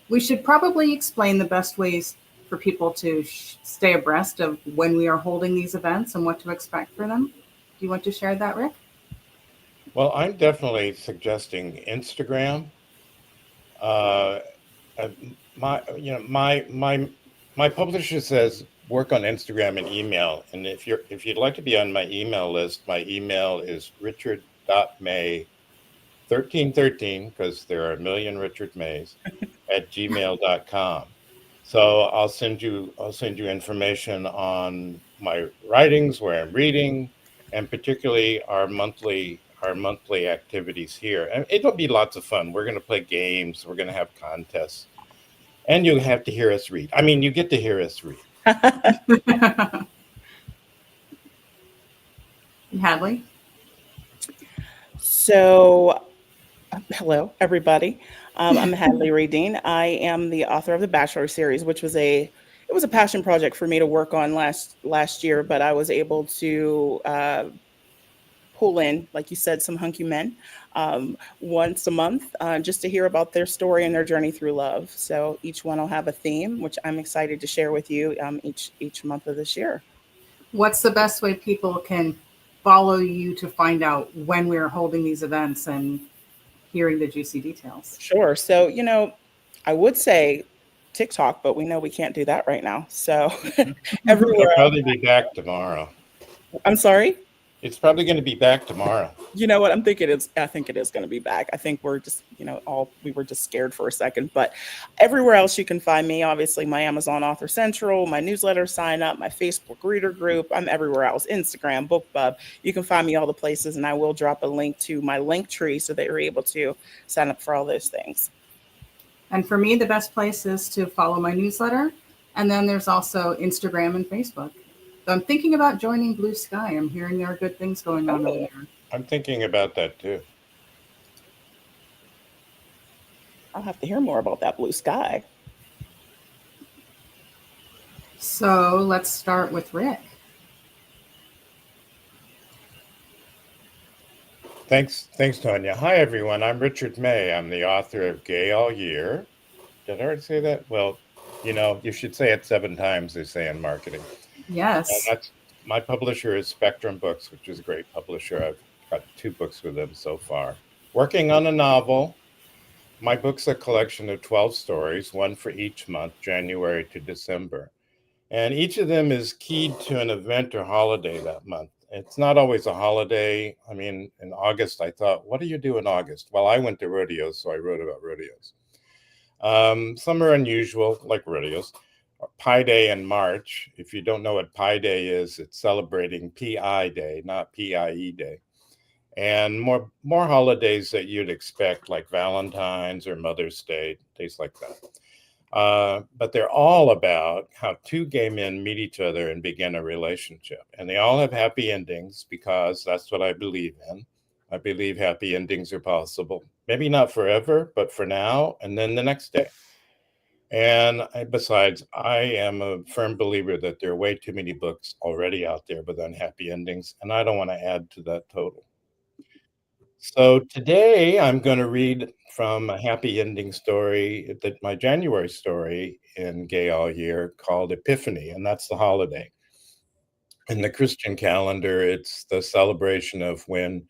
We should probably explain the best ways for people to stay abreast of when we are holding these events and what to expect for them. Do you want to share that, Rick? Well, I'm definitely suggesting Instagram. Uh, my publisher says work on Instagram and email, and if you'd like to be on my email list, my email is richard.may1313, because there are a million Richard Mays, at gmail.com. So I'll send you information on my writings, where I'm reading, and particularly our monthly activities here. And it'll be lots of fun. We're going to play games. We're going to have contests, and you have to hear us read. I mean, you get to hear us read. Hadley? So, hello, everybody. I'm Hadley Raydeen. I am the author of the Bachelor series, which was a passion project for me to work on last year, but I was able to pull in, like you said, some hunky men once a month just to hear about their story and their journey through love. So each one will have a theme, which I'm excited to share with you each month of this year. What's the best way people can follow you to find out when we're holding these events and hearing the juicy details? Sure. So, I would say TikTok, but we know we can't do that right now. So It'll everywhere else, probably be back tomorrow. I'm sorry. It's probably going to be back tomorrow. You know what? I think it is going to be back. I think we're just, we were just scared for a second, but everywhere else you can find me, obviously my Amazon Author Central, my newsletter sign up, my Facebook reader group. I'm everywhere else, Instagram, BookBub. You can find me all the places, and I will drop a link to my link tree so that you're able to sign up for all those things. And for me, the best place is to follow my newsletter. And then there's also Instagram and Facebook. So I'm thinking about joining Blue Sky. I'm hearing there are good things going on over there. I'm thinking about that too. I'll have to hear more about that Blue Sky. So let's start with Rick. Thanks, Tonya. Hi, everyone. I'm Richard May. I'm the author of Gay All Year. Did I already say that? Well, you should say it 7 times, they say in marketing. Yes. That's my publisher is Spectrum Books, which is a great publisher. I've got 2 books with them so far. Working on a novel. My book's a collection of 12 stories, one for each month, January to December. And each of them is keyed to an event or holiday that month. It's not always a holiday. I mean, in August, I thought, what do you do in August? Well, I went to rodeos, so I wrote about rodeos. Some are unusual, like rodeos. Pi Day in March. If you don't know what Pi Day is, it's celebrating PI Day, not PIE Day. And more holidays that you'd expect, like Valentine's or Mother's Day, days like that. But they're all about how 2 gay men meet each other and begin a relationship. And they all have happy endings, because that's what I believe in. I believe happy endings are possible. Maybe not forever, but for now, and then the next day. And besides, I am a firm believer that there are way too many books already out there with unhappy endings, and I don't want to add to that total. So today I'm going to read from a happy ending story, my January story in Gay All Year, called Epiphany, and that's the holiday. In the Christian calendar, it's the celebration of when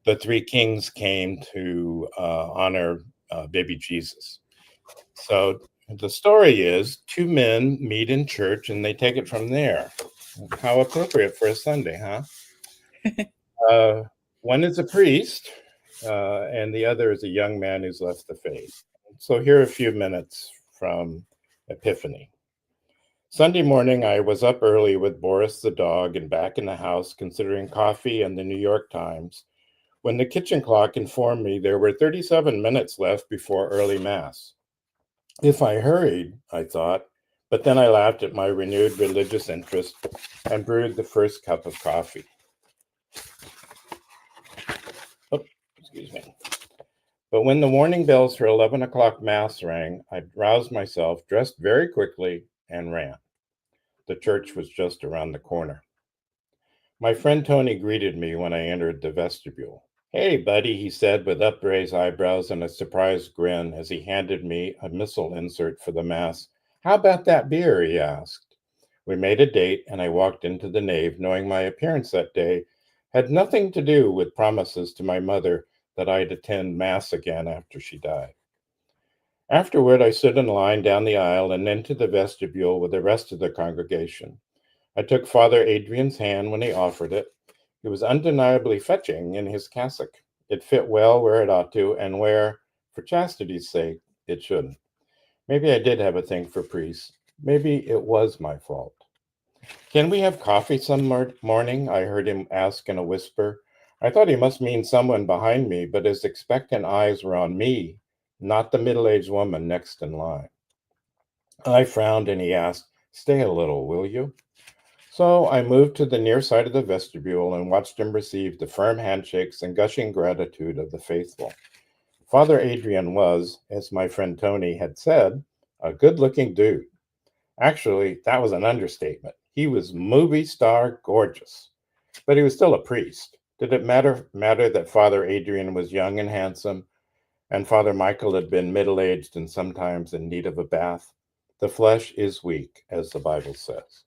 the 3 kings came to honor baby Jesus. So the story is 2 men meet in church and they take it from there. How appropriate for a Sunday, huh? One is a priest, and the other is a young man who's left the faith. So here are a few minutes from Epiphany. Sunday morning, I was up early with Boris the dog and back in the house considering coffee and the New York Times, when the kitchen clock informed me there were 37 minutes left before early Mass. If I hurried, I thought, but then I laughed at my renewed religious interest and brewed the first cup of coffee. Oh, excuse me. But when the warning bells for 11 o'clock Mass rang, I roused myself, dressed very quickly, and ran. The church was just around the corner. My friend Tony greeted me when I entered the vestibule. Hey, buddy, he said with upraised eyebrows and a surprised grin as he handed me a missile insert for the Mass. How about that beer? He asked. We made a date, and I walked into the nave, knowing my appearance that day had nothing to do with promises to my mother that I'd attend Mass again after she died. Afterward, I stood in line down the aisle and into the vestibule with the rest of the congregation. I took Father Adrian's hand when he offered it. He was undeniably fetching in his cassock. It fit well where it ought to, and where, for chastity's sake, it shouldn't. Maybe I did have a thing for priests. Maybe it was my fault. Can we have coffee some morning? I heard him ask in a whisper. I thought he must mean someone behind me, but his expectant eyes were on me, not the middle-aged woman next in line. I frowned and he asked, Stay a little, will you? So I moved to the near side of the vestibule and watched him receive the firm handshakes and gushing gratitude of the faithful. Father Adrian was, as my friend Tony had said, a good-looking dude. Actually, that was an understatement. He was movie star gorgeous, but he was still a priest. Did it matter that Father Adrian was young and handsome, and Father Michael had been middle-aged and sometimes in need of a bath? The flesh is weak, as the Bible says.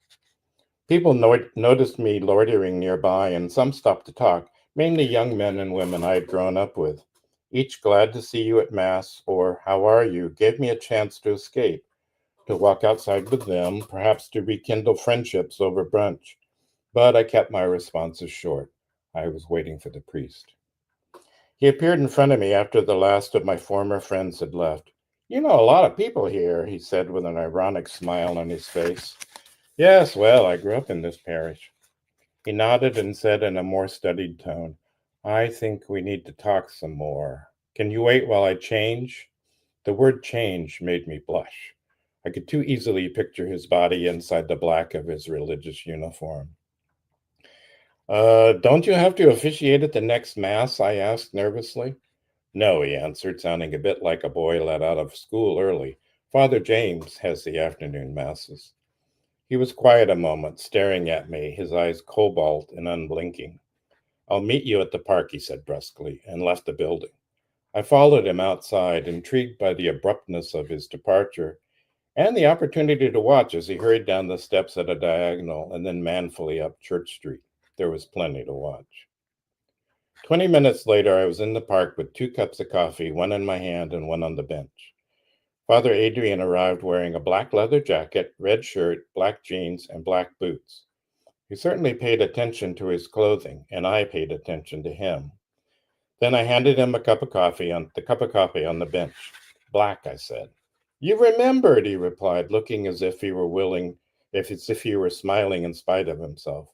People noticed me loitering nearby, and some stopped to talk, mainly young men and women I had grown up with. Each glad to see you at Mass, or how are you, gave me a chance to escape, to walk outside with them, perhaps to rekindle friendships over brunch. But I kept my responses short. I was waiting for the priest. He appeared in front of me after the last of my former friends had left. You know a lot of people here, he said with an ironic smile on his face. Yes, well, I grew up in this parish. He nodded and said in a more studied tone, I think we need to talk some more. Can you wait while I change? The word change made me blush. I could too easily picture his body inside the black of his religious uniform. Don't you have to officiate at the next Mass? I asked nervously. No, he answered, sounding a bit like a boy let out of school early. Father James has the afternoon Masses. He was quiet a moment, staring at me, his eyes cobalt and unblinking. I'll meet you at the park, he said brusquely, and left the building. I followed him outside, intrigued by the abruptness of his departure and the opportunity to watch as he hurried down the steps at a diagonal and then manfully up Church Street. There was plenty to watch. 20 minutes later, I was in the park with 2 cups of coffee, one in my hand and one on the bench. Father Adrian arrived wearing a black leather jacket, red shirt, black jeans, and black boots. He certainly paid attention to his clothing, and I paid attention to him. Then I handed him a cup of coffee on the bench. Black, I said. You remembered, he replied, looking as if he were smiling in spite of himself.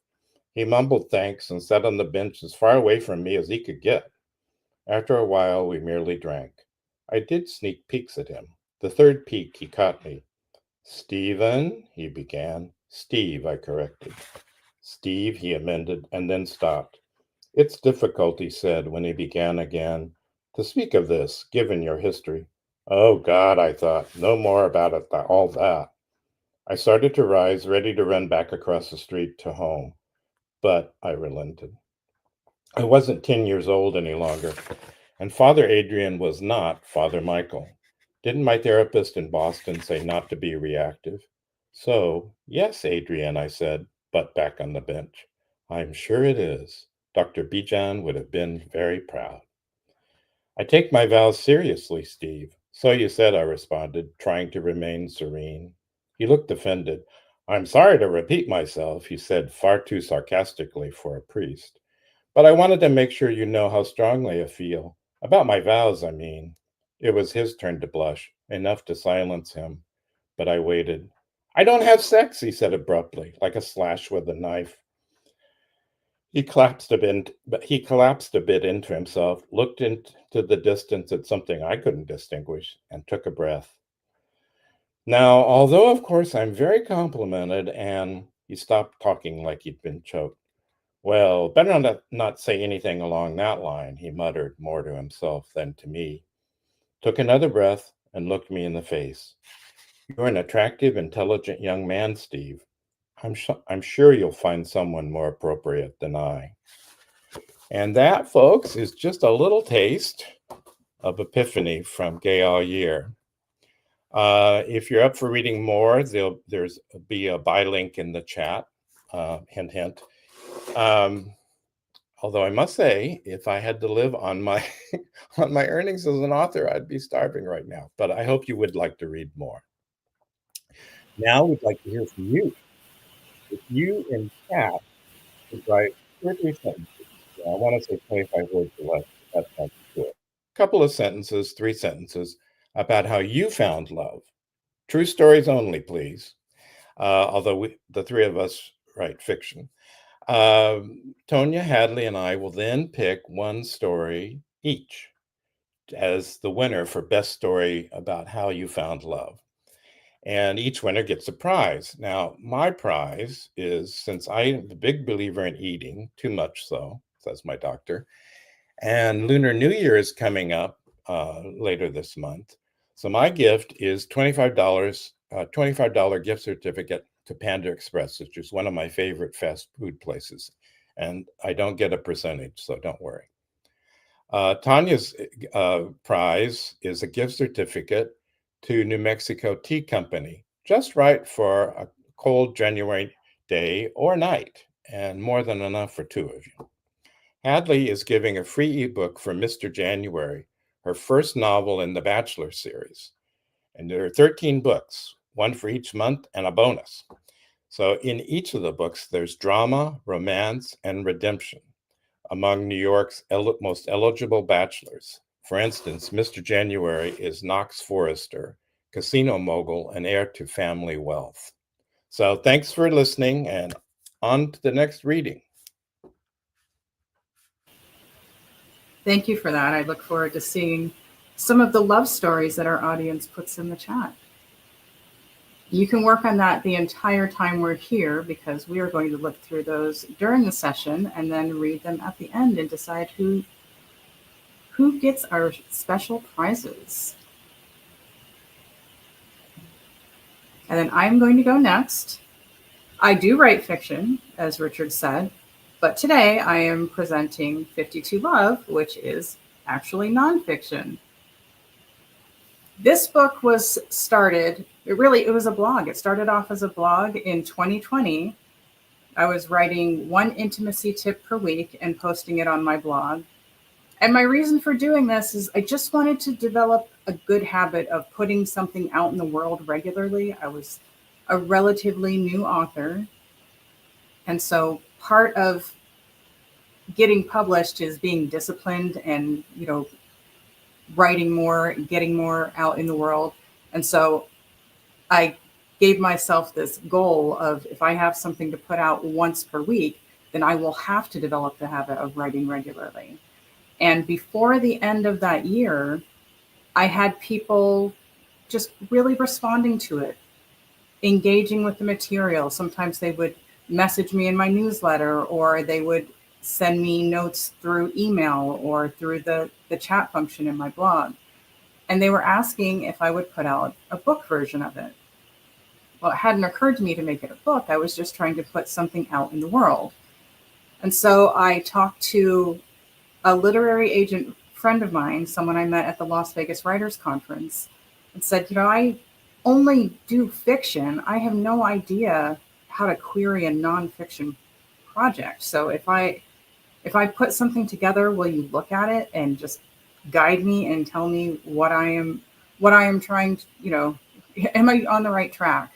He mumbled thanks and sat on the bench as far away from me as he could get. After a while, we merely drank. I did sneak peeks at him. The third peek, he caught me. Stephen, he began. Steve, I corrected. Steve, he amended, and then stopped. It's difficult, he said when he began again, to speak of this, given your history. Oh, God, I thought, no more about it, all that. I started to rise, ready to run back across the street to home, but I relented. I wasn't 10 years old any longer, and Father Adrian was not Father Michael. Didn't my therapist in Boston say not to be reactive? So, yes, Adrian, I said, but back on the bench. I'm sure it is. Dr. Bijan would have been very proud. I take my vows seriously, Steve. So you said, I responded, trying to remain serene. He looked offended. I'm sorry to repeat myself, he said far too sarcastically for a priest. But I wanted to make sure you know how strongly I feel. About my vows, I mean. It was his turn to blush, enough to silence him. But I waited. I don't have sex, he said abruptly, like a slash with a knife. He collapsed a bit into himself, looked into the distance at something I couldn't distinguish, and took a breath. Now, although of course I'm very complimented, and he stopped talking like he'd been choked. Well, better not say anything along that line, he muttered more to himself than to me, took another breath, and looked me in the face. You're an attractive, intelligent young man, Steve. I'm sure you'll find someone more appropriate than I. And that, folks, is just a little taste of Epiphany from Gay All Year. If you're up for reading more, there's be a buy link in the chat. Hint, hint. Although I must say, if I had to live on my on my earnings as an author, I'd be starving right now. But I hope you would like to read more. Now we'd like to hear from you. If you in chat could write 2 or 3 sentences, I want to say 25 words or less, but that sounds good. A couple of sentences, 3 sentences about how you found love. True stories only, please. Although the 3 of us write fiction. Tonya, Hadley, and I will then pick 1 story each as the winner for best story about how you found love. And each winner gets a prize. Now, my prize is, since I'm a big believer in eating, too much so, says my doctor, and Lunar New Year is coming up later this month. So my gift is $25 gift certificate to Panda Express, which is one of my favorite fast food places. And I don't get a percentage, so don't worry. Tanya's prize is a gift certificate to New Mexico Tea Company, just right for a cold January day or night, and more than enough for 2 of you. Hadley is giving a free ebook for Mr. January, her first novel in the Bachelor series. And there are 13 books, 1 for each month and a bonus. So in each of the books, there's drama, romance, and redemption among New York's most eligible bachelors. For instance, Mr. January is Knox Forrester, casino mogul and heir to family wealth. So thanks for listening, and on to the next reading. Thank you for that. I look forward to seeing some of the love stories that our audience puts in the chat. You can work on that the entire time we're here, because we are going to look through those during the session and then read them at the end and decide who gets our special prizes. And then I'm going to go next. I do write fiction, as Richard said, but today I am presenting 52 Love, which is actually nonfiction. This book was started, it was a blog. It started off as a blog in 2020. I was writing 1 intimacy tip per week and posting it on my blog. And my reason for doing this is I just wanted to develop a good habit of putting something out in the world regularly. I was a relatively new author. And so part of getting published is being disciplined and, writing more, getting more out in the world. And so I gave myself this goal of, if I have something to put out once per week, then I will have to develop the habit of writing regularly. And before the end of that year, I had people just really responding to it, engaging with the material. Sometimes they would message me in my newsletter, or they would send me notes through email or through the chat function in my blog. And they were asking if I would put out a book version of it. Well, it hadn't occurred to me to make it a book. I was just trying to put something out in the world. And so I talked to a literary agent friend of mine, someone I met at the Las Vegas Writers Conference, and said, I only do fiction. I have no idea how to query a nonfiction project. So if I put something together, will you look at it and just guide me and tell me what I am trying to, am I on the right track?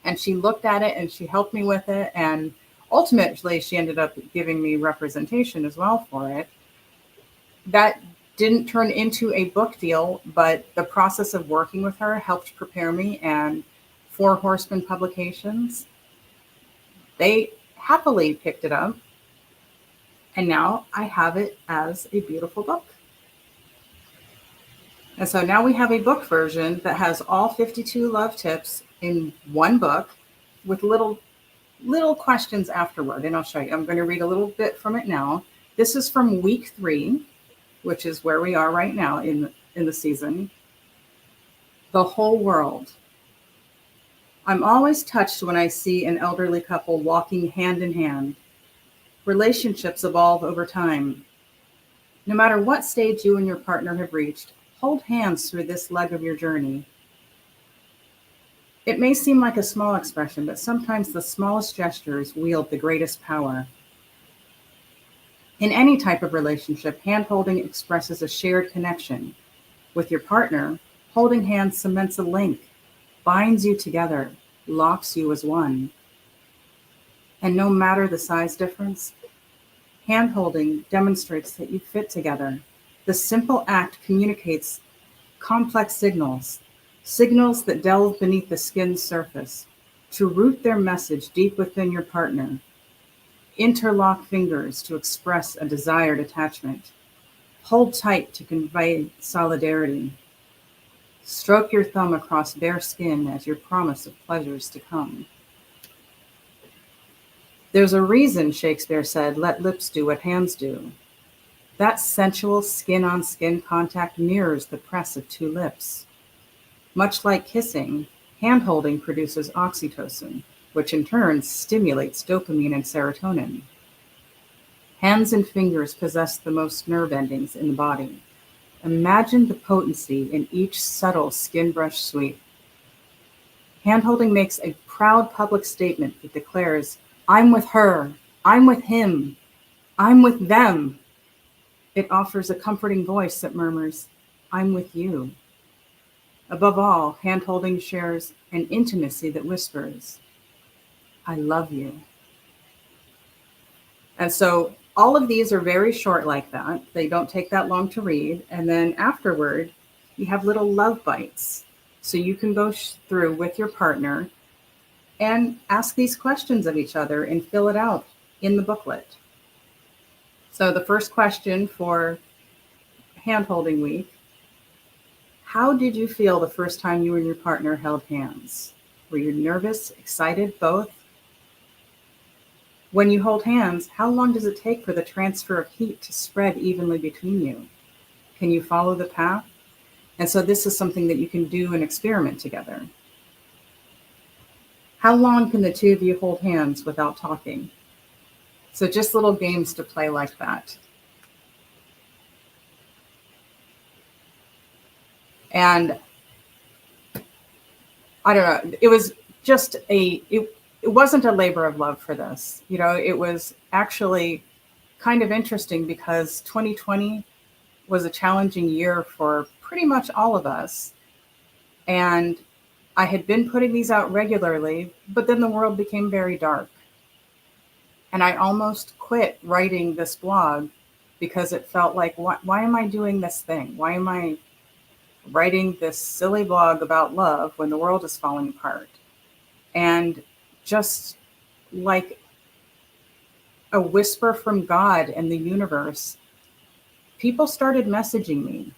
And she looked at it and she helped me with it. And ultimately, she ended up giving me representation as well for it. That didn't turn into a book deal, but the process of working with her helped prepare me. And Four Horsemen Publications, they happily picked it up. And now I have it as a beautiful book. And so now we have a book version that has all 52 love tips in one book with little questions afterward. And I'll show you. I'm going to read a little bit from it now. This is from week 3, which is where we are right now in the season. The whole world. I'm always touched when I see an elderly couple walking hand in hand. Relationships evolve over time. No matter what stage you and your partner have reached, hold hands through this leg of your journey. It may seem like a small expression, but sometimes the smallest gestures wield the greatest power. In any type of relationship, hand-holding expresses a shared connection. With your partner, holding hands cements a link, binds you together, locks you as one. And no matter the size difference, hand-holding demonstrates that you fit together. The simple act communicates complex signals, signals that delve beneath the skin's surface, to root their message deep within your partner. Interlock fingers to express a desired attachment. Hold tight to convey solidarity. Stroke your thumb across bare skin as your promise of pleasures to come. There's a reason Shakespeare said, "Let lips do what hands do." That sensual skin-on-skin contact mirrors the press of two lips. Much like kissing, hand-holding produces oxytocin, which in turn stimulates dopamine and serotonin. Hands and fingers possess the most nerve endings in the body. Imagine the potency in each subtle skin brush sweep. Hand-holding makes a proud public statement that declares, "I'm with her, I'm with him, I'm with them." It offers a comforting voice that murmurs, "I'm with you." Above all, hand-holding shares an intimacy that whispers, "I love you." And so all of these are very short like that. They don't take that long to read. And then afterward, you have little love bites. So you can go through with your partner and ask these questions of each other and fill it out in the booklet. So the first question for hand-holding week: how did you feel the first time you and your partner held hands? Were you nervous, excited, both? When you hold hands, how long does it take for the transfer of heat to spread evenly between you? Can you follow the path? And so this is something that you can do and experiment together. How long can the two of you hold hands without talking? So just little games to play like that. And I don't know, it was just it wasn't a labor of love for this. You know, it was actually kind of interesting because 2020 was a challenging year for pretty much all of us. And I had been putting these out regularly, but then the world became very dark. And I almost quit writing this blog because it felt like, why am I doing this thing? Why am I writing this silly blog about love when the world is falling apart? And just like a whisper from God and the universe, people started messaging me.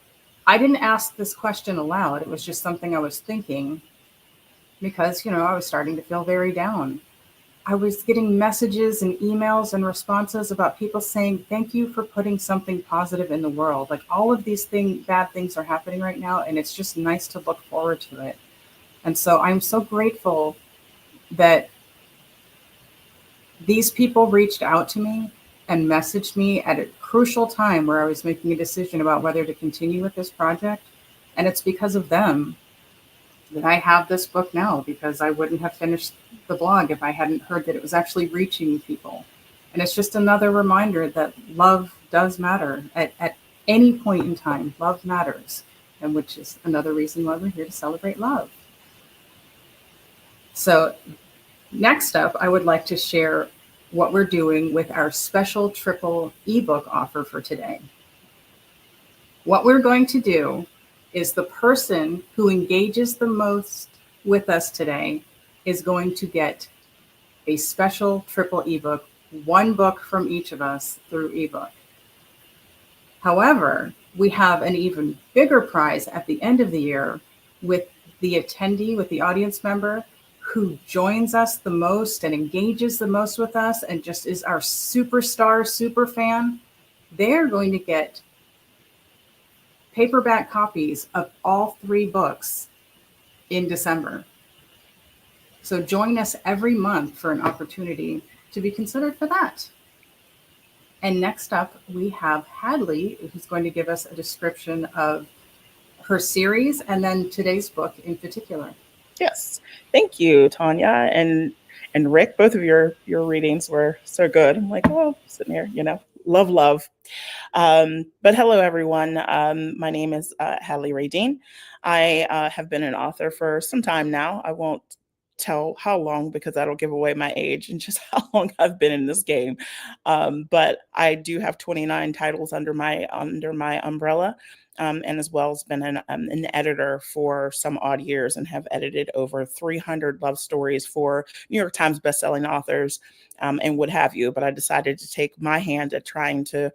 I didn't ask this question aloud. It was just something I was thinking because, you know, I was starting to feel very down. I was getting messages and emails and responses about people saying, "Thank you for putting something positive in the world." Like, all of these bad things are happening right now, and it's just nice to look forward to it. And so I'm so grateful that these people reached out to me and messaged me at a crucial time where I was making a decision about whether to continue with this project. And it's because of them that I have this book now, because I wouldn't have finished the blog if I hadn't heard that it was actually reaching people. And it's just another reminder that love does matter at any point in time. Love matters, and which is another reason why we're here to celebrate love. So next up, I would like to share what we're doing with our special triple ebook offer for today. What we're going to do is the person who engages the most with us today is going to get a special triple ebook, one book from each of us through ebook. However, we have an even bigger prize at the end of the year with the attendee, with the audience member who joins us the most and engages the most with us and just is our superstar, super fan. They're going to get paperback copies of all 3 books in December. So join us every month for an opportunity to be considered for that. And next up, we have Hadley, who's going to give us a description of her series and then today's book in particular. Yes, thank you, Tonya and Rick. Both of your readings were so good. I'm like, oh, sitting here, love. But hello, everyone. My name is Hadley Raydeen. I have been an author for some time now. I won't tell how long because that'll give away my age and just how long I've been in this game. But I do have 29 titles under my umbrella. And as well as been an editor for some odd years and have edited over 300 love stories for New York Times bestselling authors and what have you. But I decided to take my hand at trying to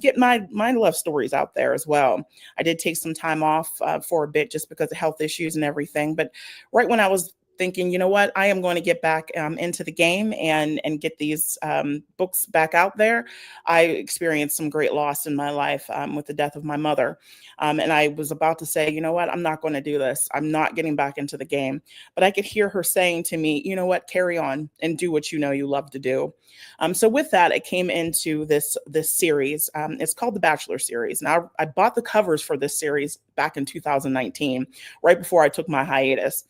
get my love stories out there as well. I did take some time off for a bit just because of health issues and everything. But right when I was thinking, you know what, I am going to get back into the game and get these books back out there, I experienced some great loss in my life with the death of my mother. And I was about to say, you know what, I'm not going to do this. I'm not getting back into the game. But I could hear her saying to me, you know what, carry on and do what you know you love to do. So with that, it came into this series. It's called the Bachelor series. And I bought the covers for this series back in 2019, right before I took my hiatus.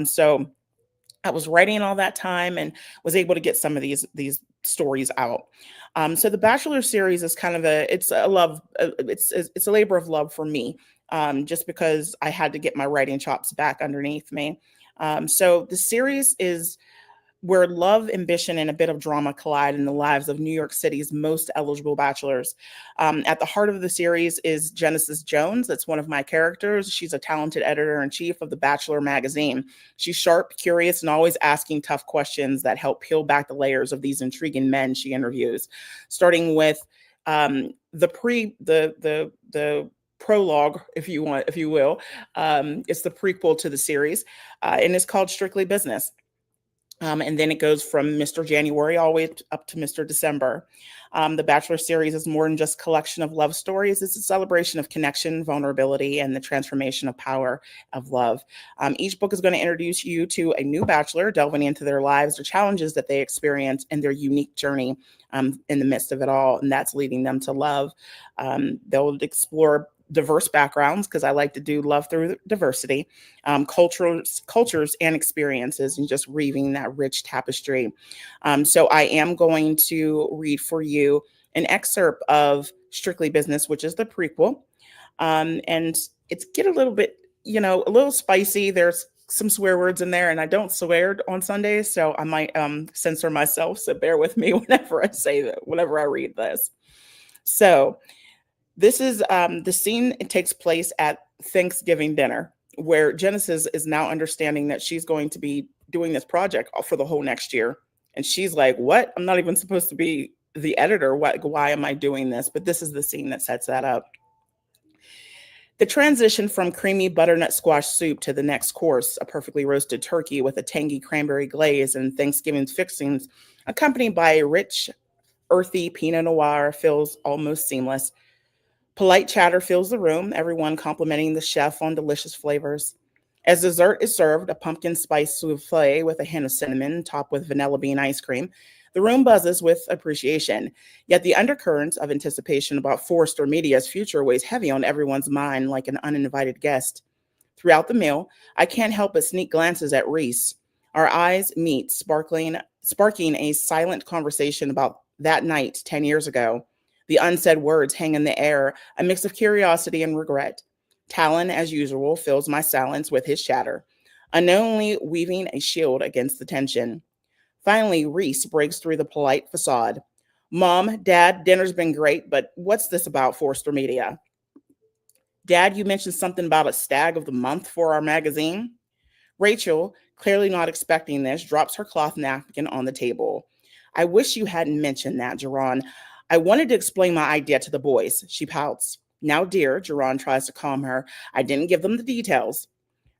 So I was writing all that time and was able to get some of these stories out. So the Bachelor series is kind of it's a labor of love for me, just because I had to get my writing chops back underneath me. So the series is where love, ambition, and a bit of drama collide in the lives of New York City's most eligible bachelors. At the heart of the series is Genesis Jones. That's one of my characters. She's a talented editor-in-chief of The Bachelor magazine. She's sharp, curious, and always asking tough questions that help peel back the layers of these intriguing men she interviews. Starting with the prologue, if you will. It's the prequel to the series, and it's called Strictly Business. And then it goes from Mr. January all the way up to Mr. December. The Bachelor series is more than just a collection of love stories. It's a celebration of connection, vulnerability, and the transformation of power of love. Each book is going to introduce you to a new bachelor, delving into their lives, the challenges that they experience, and their unique journey in the midst of it all. And that's leading them to love. They'll explore diverse backgrounds, because I like to do love through diversity, cultures and experiences, and just weaving that rich tapestry. So I am going to read for you an excerpt of Strictly Business, which is the prequel. And it's get a little bit, a little spicy. There's some swear words in there, and I don't swear on Sundays, so I might censor myself. So bear with me whenever I read this. So this is the scene. It takes place at Thanksgiving dinner, where Genesis is now understanding that she's going to be doing this project for the whole next year. And she's like, what? I'm not even supposed to be the editor. Why am I doing this? But this is the scene that sets that up. The transition from creamy butternut squash soup to the next course, a perfectly roasted turkey with a tangy cranberry glaze and Thanksgiving's fixings, accompanied by a rich, earthy Pinot Noir, feels almost seamless. Polite chatter fills the room, everyone complimenting the chef on delicious flavors. As dessert is served, a pumpkin spice souffle with a hint of cinnamon, topped with vanilla bean ice cream, the room buzzes with appreciation. Yet the undercurrent of anticipation about Forrester Media's future weighs heavy on everyone's mind like an uninvited guest. Throughout the meal, I can't help but sneak glances at Reese. Our eyes meet, sparking a silent conversation about that night 10 years ago. The unsaid words hang in the air, a mix of curiosity and regret. Talon, as usual, fills my silence with his chatter, unknowingly weaving a shield against the tension. Finally, Reese breaks through the polite facade. Mom, Dad, dinner's been great, but what's this about Forrester Media? Dad, you mentioned something about a stag of the month for our magazine. Rachel, clearly not expecting this, drops her cloth napkin on the table. I wish you hadn't mentioned that, Jerron. I wanted to explain my idea to the boys, she pouts. Now, dear, Jerron tries to calm her. I didn't give them the details.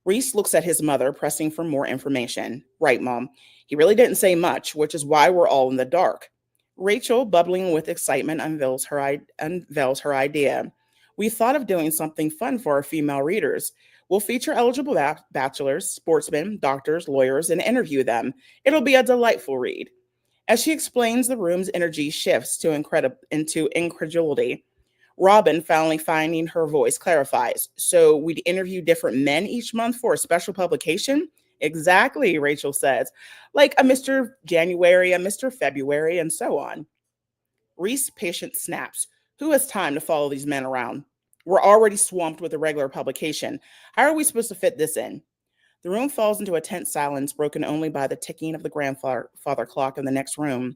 Reese looks at his mother, pressing for more information. Right, Mom. He really didn't say much, which is why we're all in the dark. Rachel, bubbling with excitement, unveils her idea. We thought of doing something fun for our female readers. We'll feature eligible bachelors, sportsmen, doctors, lawyers, and interview them. It'll be a delightful read. As she explains, the room's energy shifts into incredulity. Robin, finally finding her voice, clarifies. So we'd interview different men each month for a special publication? Exactly, Rachel says. Like a Mr. January, a Mr. February, and so on. Reese, patient, snaps. Who has time to follow these men around? We're already swamped with a regular publication. How are we supposed to fit this in? The room falls into a tense silence, broken only by the ticking of the grandfather clock in the next room.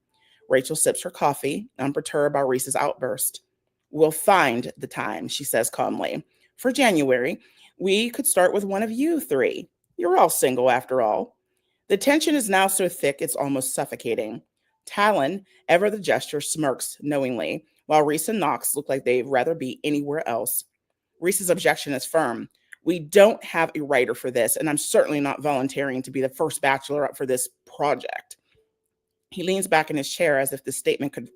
Rachel sips her coffee, unperturbed by Reese's outburst. We'll find the time, she says calmly. For January, we could start with one of you three. You're all single after all. The tension is now so thick it's almost suffocating. Talon, ever the gesture, smirks knowingly, while Reese and Knox look like they'd rather be anywhere else. Reese's objection is firm. We don't have a writer for this, and I'm certainly not volunteering to be the first bachelor up for this project. He leans back in his chair as if his statement could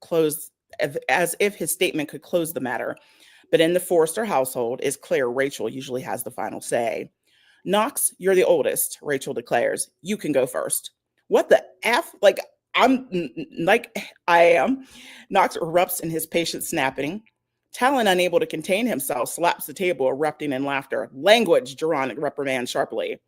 close the matter. But in the Forrester household, it's clear Rachel usually has the final say. Knox, you're the oldest, Rachel declares. You can go first. What the F? Like I am. Knox erupts in his patient snapping. Talon, unable to contain himself, slaps the table, erupting in laughter. Language, Geron reprimands sharply.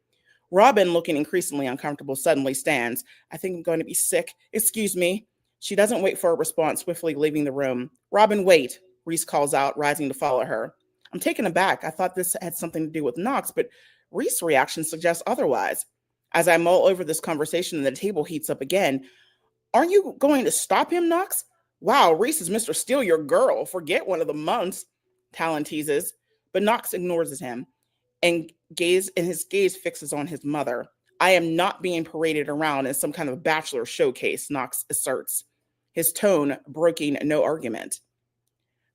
Robin, looking increasingly uncomfortable, suddenly stands. I think I'm going to be sick. Excuse me. She doesn't wait for a response, swiftly leaving the room. Robin, wait, Reese calls out, rising to follow her. I'm taken aback. I thought this had something to do with Knox, but Reese's reaction suggests otherwise. As I mull over this conversation, the table heats up again. Aren't you going to stop him, Knox? Wow, Reese is Mr. Steal Your Girl. Forget one of the months, Talon teases. But Knox ignores him, and his gaze fixes on his mother. I am not being paraded around in some kind of bachelor showcase, Knox asserts, his tone broking no argument.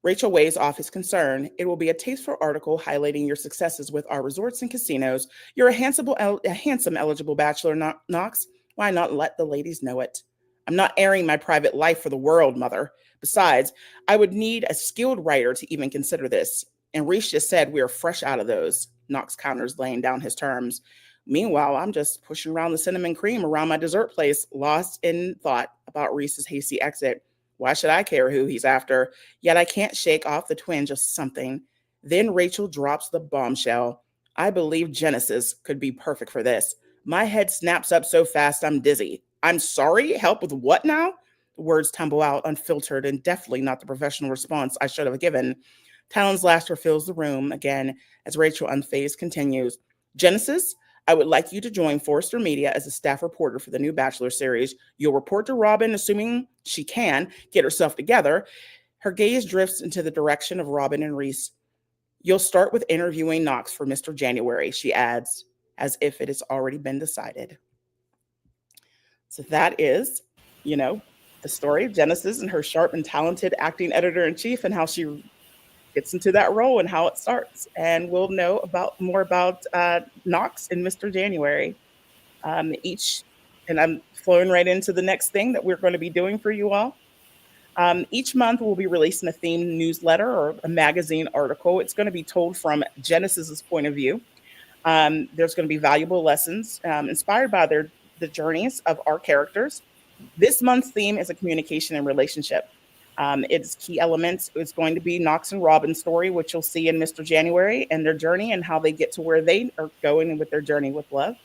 Rachel weighs off his concern. It will be a tasteful article highlighting your successes with our resorts and casinos. You're a handsome, eligible bachelor, Knox. Why not let the ladies know it? I'm not airing my private life for the world, Mother. Besides, I would need a skilled writer to even consider this. And Reese just said we are fresh out of those. Knox counters, laying down his terms. Meanwhile, I'm just pushing around the cinnamon cream around my dessert place, lost in thought about Reese's hasty exit. Why should I care who he's after? Yet I can't shake off the twinge of something. Then Rachel drops the bombshell. I believe Genesis could be perfect for this. My head snaps up so fast I'm dizzy. I'm sorry? Help with what now? The words tumble out, unfiltered, and definitely not the professional response I should have given. Talon's laughter fills the room again as Rachel, unfazed, continues. Genesis, I would like you to join Forrester Media as a staff reporter for the new Bachelor series. You'll report to Robin, assuming she can get herself together. Her gaze drifts into the direction of Robin and Reese. You'll start with interviewing Knox for Mr. January, she adds, as if it has already been decided. So that is, the story of Genesis and her sharp and talented acting editor-in-chief and how she gets into that role and how it starts. And we'll know more about Knox and Mr. January. And I'm flowing right into the next thing that we're going to be doing for you all. Each month we'll be releasing a themed newsletter or a magazine article. It's going to be told from Genesis's point of view. There's going to be valuable lessons inspired by the journeys of our characters. This month's theme is a communication and relationship. Its key elements is going to be Knox and Robin's story, which you'll see in Mr. January and their journey and how they get to where they are going with their journey with love.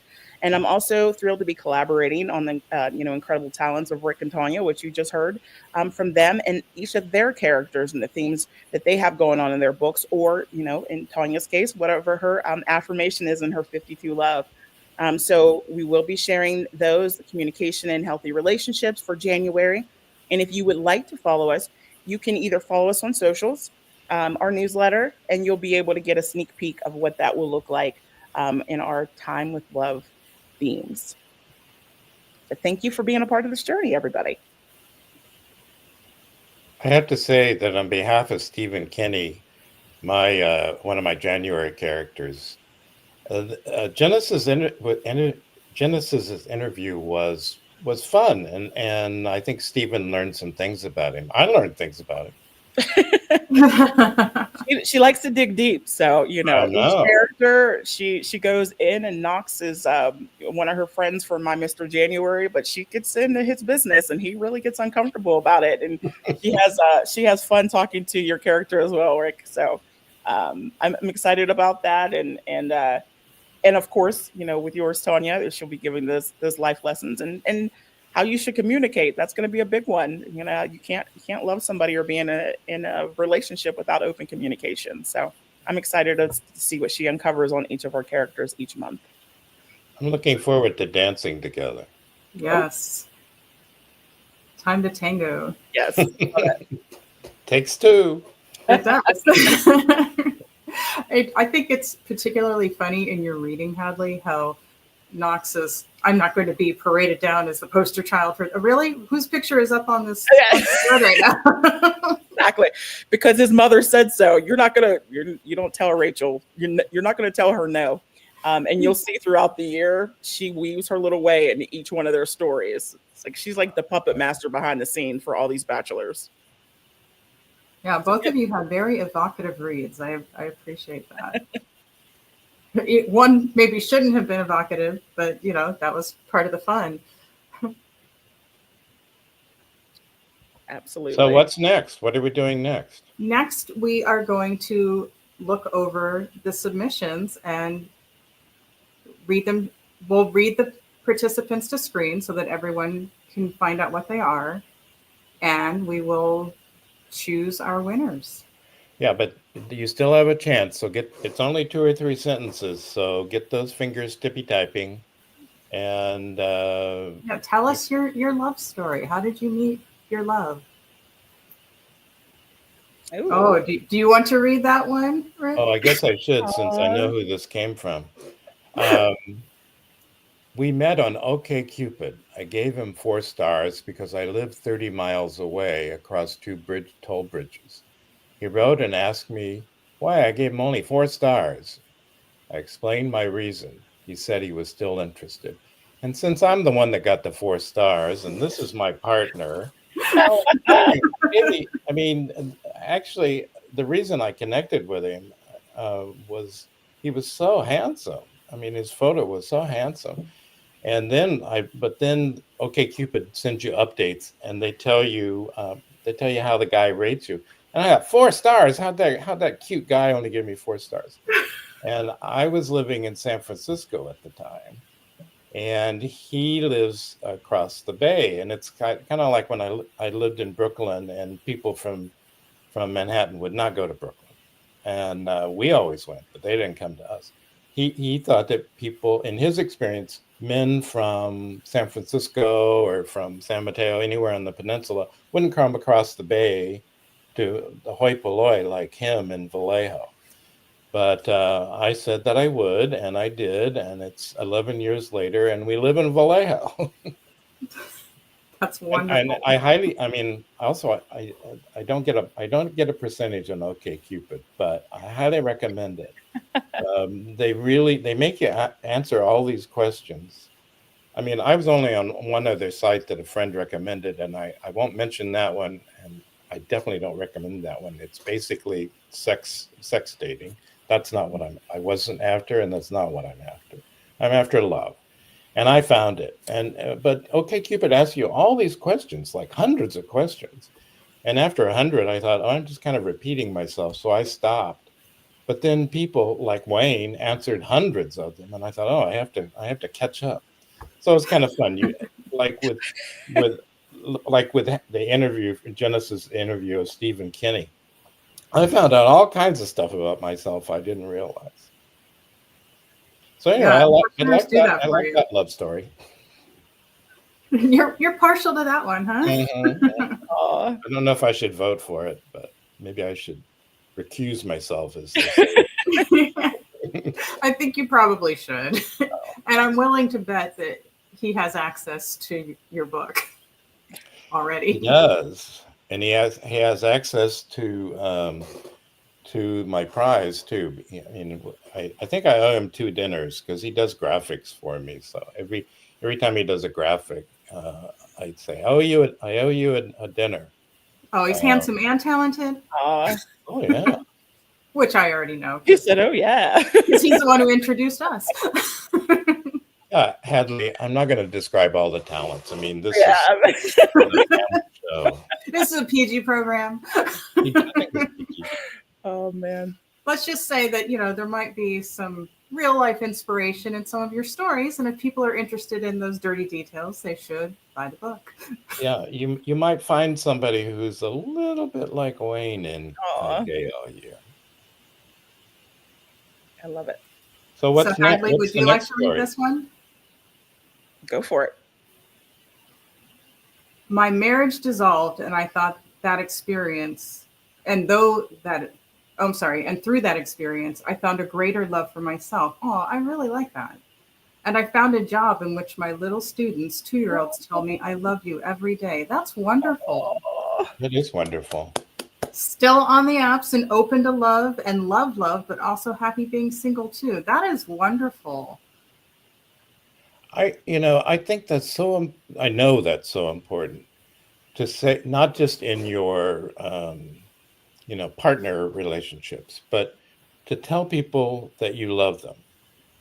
And I'm also thrilled to be collaborating on the incredible talents of Rick and Tonya, which you just heard from them and each of their characters and the themes that they have going on in their books, or in Tonya's case, whatever her affirmation is in her 52 love. So we will be sharing those, communication and healthy relationships for January. And if you would like to follow us, you can either follow us on socials, our newsletter, and you'll be able to get a sneak peek of what that will look like in our Time with Love themes. So thank you for being a part of this journey, everybody. I have to say that on behalf of Stephen Kinney, one of my January characters, Genesis's interview was fun, and I think Stephen learned some things about him. I learned things about him. She likes to dig deep, so I each know. character she goes in, and Knox is one of her friends for My Mr. January, but she gets into his business, and he really gets uncomfortable about it, and she has fun talking to your character as well, Rick. So I'm excited about that, and of course, with yours, Tonya, she'll be giving those life lessons and how you should communicate. That's going to be a big one. You can't love somebody or be in a relationship without open communication. So I'm excited to see what she uncovers on each of our characters each month. I'm looking forward to dancing together. Yes. Time to tango. Yes. Takes two. It does. I think it's particularly funny in your reading, Hadley, how Knox is, I'm not going to be paraded down as the poster child for, really? Whose picture is up on this board right now? Exactly. Because his mother said so. You don't tell Rachel. You're not going to tell her no. And you'll see throughout the year, she weaves her little way into each one of their stories. It's like she's like the puppet master behind the scene for all these bachelors. Yeah, both of you have very evocative reads. I appreciate that. One maybe shouldn't have been evocative, but that was part of the fun. Absolutely. So what's next? What are we doing next? Next, we are going to look over the submissions and read them. We'll read the participants to screen so that everyone can find out what they are, and we will choose our winners. Yeah, but you still have a chance. So it's only 2 or 3 sentences. So get those fingers tippy typing, and tell us your love story. How did you meet your love? Ooh. Oh, do you want to read that one, Rick? Oh, I guess I should, since I know who this came from. We met on OkCupid. I gave him 4 stars because I lived 30 miles away across 2 toll bridges. He wrote and asked me why I gave him only 4 stars. I explained my reason. He said he was still interested. And since I'm the one that got the 4 stars, and this is my partner, actually, the reason I connected with him was he was so handsome. I mean, his photo was so handsome. And then OkCupid sends you updates, and they tell you how the guy rates you. And I got 4 stars. How'd that cute guy only give me 4 stars? And I was living in San Francisco at the time, and he lives across the bay. And it's kind of like when I lived in Brooklyn, and people from Manhattan would not go to Brooklyn, and we always went, but they didn't come to us. He thought that people, in his experience, men from San Francisco or from San Mateo, anywhere on the peninsula, wouldn't come across the bay to the hoi polloi like him in Vallejo. But I said that I would, and I did, and it's 11 years later, and we live in Vallejo. That's wonderful. And I don't get a percentage on OkCupid, but I highly recommend it. They make you answer all these questions. I mean, I was only on one other site that a friend recommended, and I won't mention that one, and I definitely don't recommend that one. It's basically sex dating. That's not what I wasn't after, and that's not what I'm after. I'm after love. And I found it. But OkCupid asks you all these questions, like hundreds of questions. And after 100, I thought, I'm just kind of repeating myself. So I stopped. But then people like Wayne answered hundreds of them. And I thought, I have to catch up. So it's kind of fun. You like with the interview, Genesis interview of Stephen Kinney. I found out all kinds of stuff about myself I didn't realize. So anyway, I like that love story. You're partial to that one, huh? Mm-hmm. I don't know if I should vote for it, but maybe I should recuse myself. I think you probably should. And I'm willing to bet that he has access to your book already. He does, and he has access to my prize too. I mean, I think I owe him 2 dinners because he does graphics for me. So every time he does a graphic, I'd say, I owe you a dinner. Oh, he's handsome and talented, Oh yeah. which I already know. you said, oh yeah. Because he's the one who introduced us. Hadley, I'm not going to describe all the talents. I mean, this Yeah. is a family show. This is a PG program. I think it's PG. Oh man. Let's just say that, there might be some real life inspiration in some of your stories. And if people are interested in those dirty details, they should buy the book. Yeah, you might find somebody who's a little bit like Wayne in Gay All Year. I love it. So what's next? Hadley, would you like to read this one? Go for it. My marriage dissolved, and I thought that experience, and through that experience, I found a greater love for myself. Oh, I really like that. And I found a job in which my little students, 2-year-olds, tell me I love you every day. That's wonderful. It is wonderful. Still on the apps and open to love and love, but also happy being single too. That is wonderful. I think I know that's so important to say, not just in your, partner relationships, but to tell people that you love them.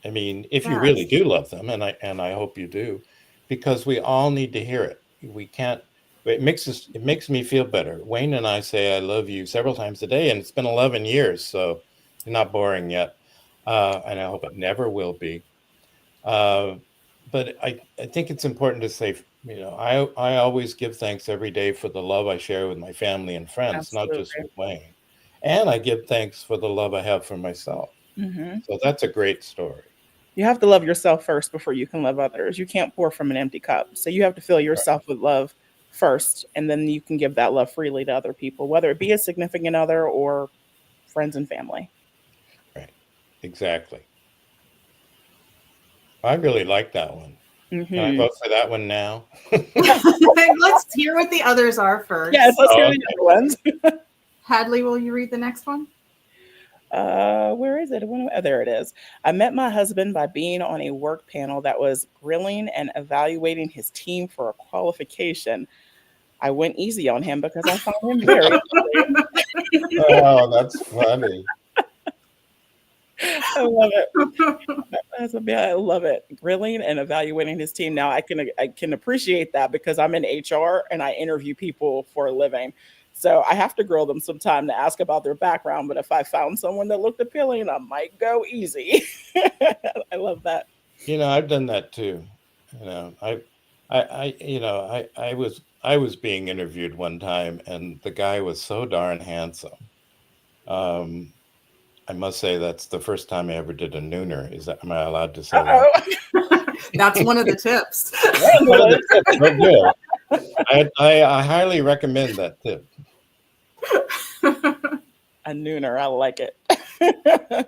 I mean, if you really do love them, and I hope you do, because we all need to hear it. We can't. It makes me feel better. Wayne and I say I love you several times a day, and it's been 11 years, so you're not boring yet, and I hope it never will be. But I think it's important to say, I always give thanks every day for the love I share with my family and friends, Absolutely. not just with Wayne. And I give thanks for the love I have for myself. Mm-hmm. So that's a great story. You have to love yourself first before you can love others. You can't pour from an empty cup. So you have to fill yourself with love first, and then you can give that love freely to other people, whether it be a significant other or friends and family. Right. Exactly. I really like that one. Mm-hmm. Can I vote for that one now? Let's hear what the others are first. Yes, let's hear the other ones. Hadley, will you read the next one? Where is it? Oh, there it is. I met my husband by being on a work panel that was grilling and evaluating his team for a qualification. I went easy on him because I found him very funny. Oh, that's funny. I love it. I love it. Grilling and evaluating his team. Now I can appreciate that because I'm in HR and I interview people for a living. So I have to grill them sometime to ask about their background. But if I found someone that looked appealing, I might go easy. I love that. I've done that too. I was being interviewed one time, and the guy was so darn handsome. I must say that's the first time I ever did a nooner. Am I allowed to say that? That's one of the tips. I highly recommend that tip. A nooner, I like it.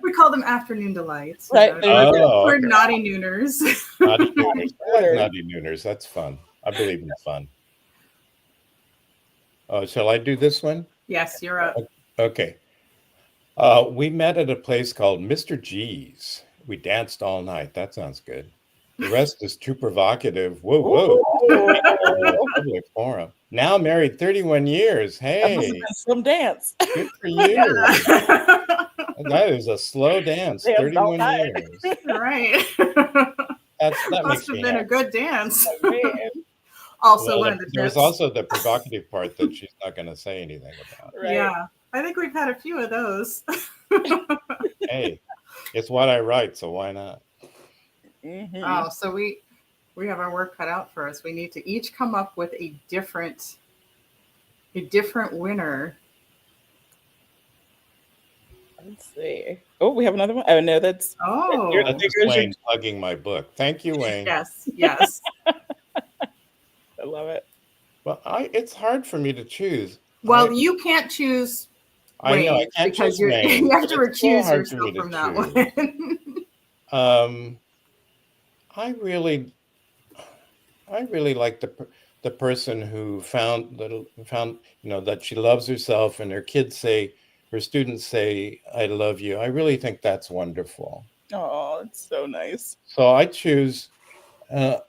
We call them afternoon delights. Right. We're naughty nooners. Naughty nooners. I like naughty nooners. That's fun. I believe in fun. Shall I do this one? Yes, you're up. Okay. We met at a place called Mr. G's. We danced all night. That sounds good. The rest is too provocative. Whoa. Public forum. Now married 31 years. Hey. Some dance. Good for you. That is a slow dance. 31 years. Right. That must have been a good dance. Also, there's also the provocative part that she's not going to say anything about. Right. Yeah. I think we've had a few of those. Hey, it's what I write, so why not? Mm-hmm. Oh, so we have our work cut out for us. We need to each come up with a different winner. Let's see. Oh, we have another one. Oh no, that's that's Wayne plugging my book. Thank you, Wayne. Yes. I love it. Well, it's hard for me to choose. Well, you can't choose. Wayne, I know I can't choose Wayne. You have to recuse yourself from that one. I really like the person who found that she loves herself, and her students say, "I love you." I really think that's wonderful. Oh, it's so nice. So I choose the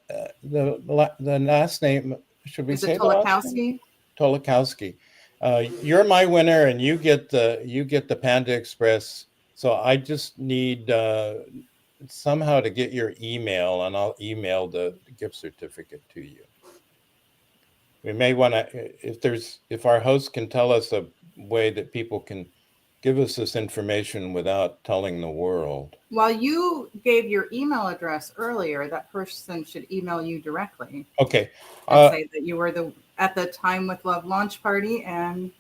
last name. Should we say Tolakowski? Tolakowski. You're my winner, and you get the Panda Express. So I just need somehow to get your email, and I'll email the gift certificate to you. We may want to, if our host can tell us a way that people can give us this information without telling the world. Well, you gave your email address earlier. That person should email you directly. Okay. And say that you were at the Time with Love launch party, and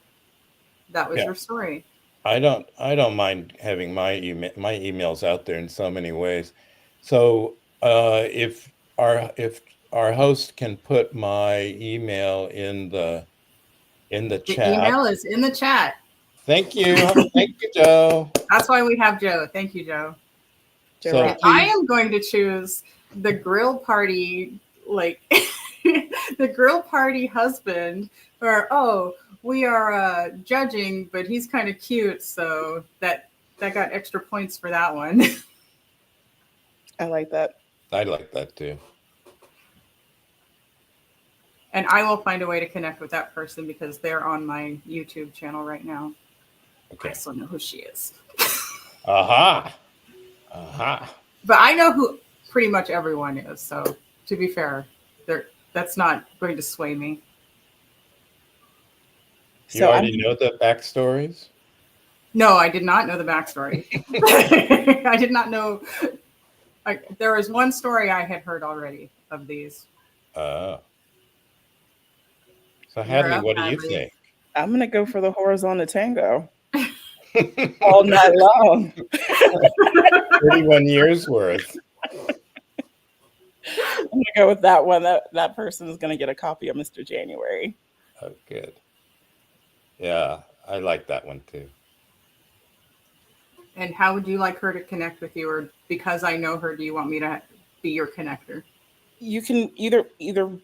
that was your story. I don't mind having my emails out there in so many ways. So if our host can put my email in the chat. The email is in the chat. Thank you. Thank you, Joe. That's why we have Joe. Thank you, Joe. So I am going to choose the grill party, like the grill party husband, or we are judging, but he's kind of cute, so that got extra points for that one. I like that. I like that too. And I will find a way to connect with that person because they're on my YouTube channel right now. Okay. I still know who she is. Aha. Aha. But I know who pretty much everyone is. So to be fair, that's not going to sway me. You already know the backstories? No, I did not know the backstory. I did not know. There was one story I had heard already of these. So Hadley, what do you think? I'm going to go for the horizontal tango. All night long. 31 years worth. I'm going to go with that one. That person is going to get a copy of Mr. January. Oh, good. Yeah, I like that one too. And how would you like her to connect with you? Or because I know her, do you want me to be your connector? You can either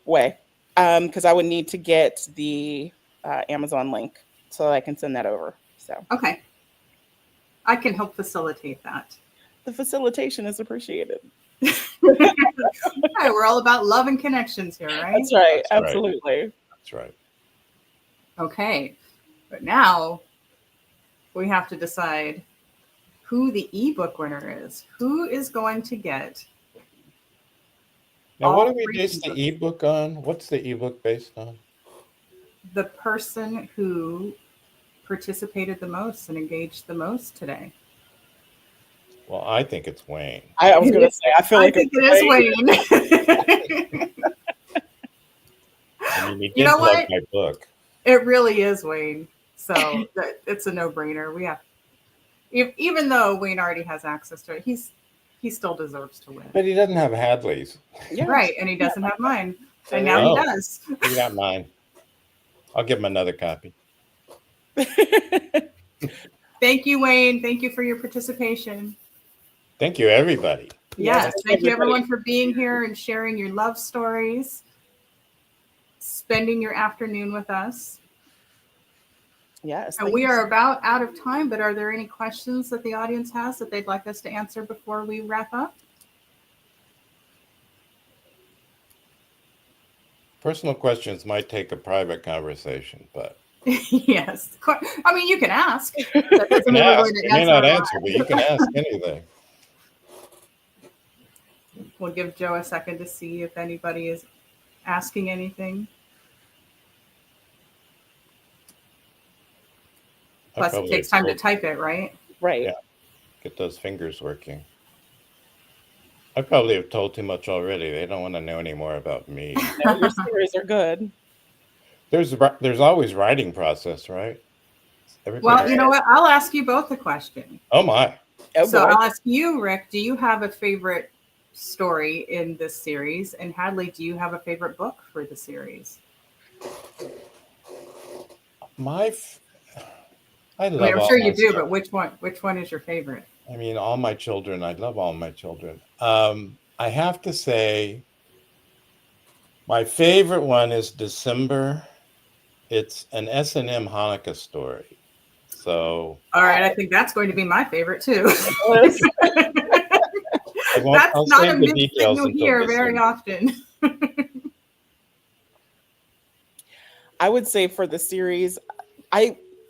way, because I would need to get the Amazon link so I can send that over. So okay. I can help facilitate that. The facilitation is appreciated. Hey, we're all about love and connections here, right? That's right. Absolutely. That's right. Okay. But now we have to decide who the ebook winner is. Who is going to get? Now, what do we base the ebook on? What's the ebook based on? The person who participated the most and engaged the most today. Well, I think it's Wayne. I was going to say, I think it is Wayne. I mean, he did love my book. It really is Wayne. So it's a no-brainer. We have, even though Wayne already has access to it, he still deserves to win. But he doesn't have Hadley's. Yes. Right, and he doesn't have mine. And now he does. He got mine. I'll give him another copy. Thank you, Wayne. Thank you for your participation. Thank you, everybody. Yes, thank you, everyone, for being here and sharing your love stories, spending your afternoon with us. Yes. And we are about out of time, but are there any questions that the audience has that they'd like us to answer before we wrap up? Personal questions might take a private conversation, but yes. I mean, you can ask. You can ask. You may not answer, but you can ask anything. We'll give Joe a second to see if anybody is asking anything. Plus, it takes time to type it, right? Right. Yeah. Get those fingers working. I probably have told too much already. They don't want to know any more about me. No, your stories are good. There's always writing process, right? Well, you know what? I'll ask you both a question. Oh, my. So I'll ask you, Rick, do you have a favorite story in this series? And Hadley, do you have a favorite book for the series? I'm sure you do, but which one is your favorite? I mean, all my children. I love all my children. I have to say, my favorite one is December. It's an S&M Hanukkah story. So, all right, I think that's going to be my favorite too. I'll not save a the mix details that you hear very often. I would say for the series,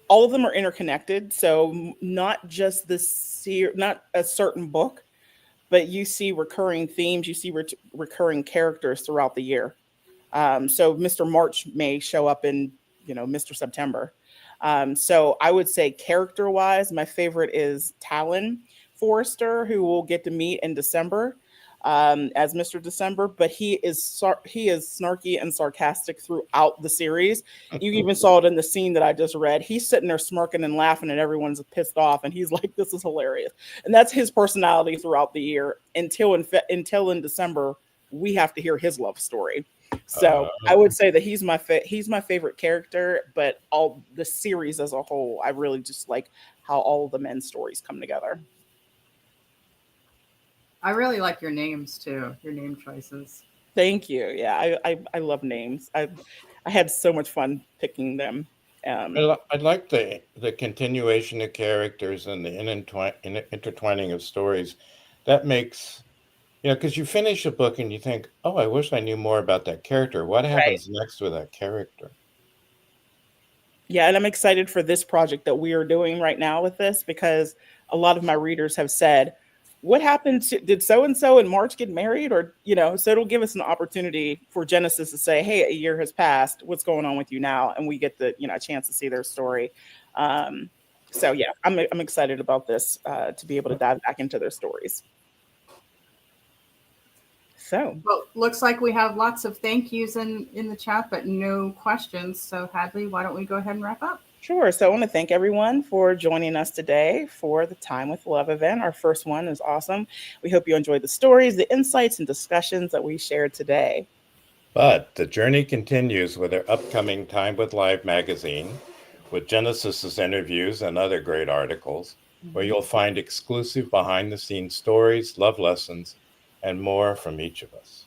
all of them are interconnected. So not just not a certain book, but you see recurring themes, you see recurring characters throughout the year. So Mr. March may show up in, Mr. September. So I would say character-wise, my favorite is Talon Forrester, who we'll get to meet in December as Mr. December. But he is snarky and sarcastic throughout the series. You even saw it in the scene that I just read. He's sitting there smirking and laughing, and everyone's pissed off, and he's like, "This is hilarious." And that's his personality throughout the year until in December we have to hear his love story. So I would say that he's my favorite character, but all the series as a whole, I really just like how all of the men's stories come together. I really like your names too, your name choices. Thank you. Yeah, I love names. I had so much fun picking them. I like the continuation of characters and the intertwining of stories. That makes, because you finish a book and you think, oh, I wish I knew more about that character. What happens next with that character? Yeah, and I'm excited for this project that we are doing right now with this, because a lot of my readers have said, what happened did so-and-so in March get married? Or, so it'll give us an opportunity for Genesis to say, hey, a year has passed. What's going on with you now? And we get the, a chance to see their story. So yeah, I'm excited about this, to be able to dive back into their stories. So, well, looks like we have lots of thank yous in the chat, but no questions. So Hadley, why don't we go ahead and wrap up? Sure. So I want to thank everyone for joining us today for the Time with Love event. Our first one is awesome. We hope you enjoyed the stories, the insights, and discussions that we shared today. But the journey continues with our upcoming Time with Live magazine, with Genesis's interviews and other great articles, where you'll find exclusive behind-the-scenes stories, love lessons, and more from each of us.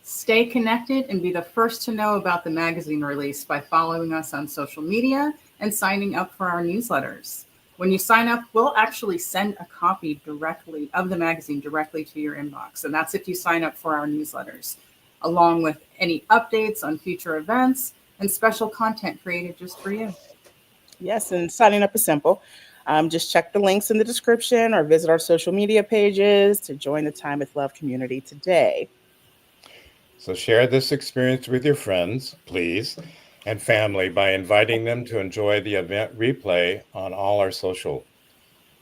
Stay connected and be the first to know about the magazine release by following us on social media and signing up for our newsletters. When you sign up, we'll actually send a copy directly of the magazine directly to your inbox. And that's if you sign up for our newsletters, along with any updates on future events and special content created just for you. Yes, and signing up is simple. Just check the links in the description or visit our social media pages to join the Time with Love community today. So share this experience with your friends, please, and family by inviting them to enjoy the event replay on all our social.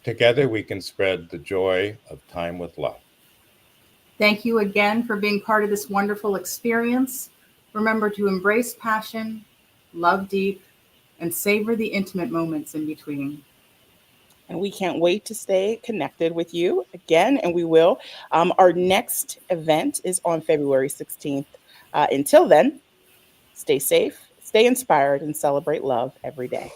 Together, we can spread the joy of Time with Love. Thank you again for being part of this wonderful experience. Remember to embrace passion, love deep, and savor the intimate moments in between. And we can't wait to stay connected with you again, and we will. Our next event is on February 16th. Until then, stay safe, stay inspired, and celebrate love every day.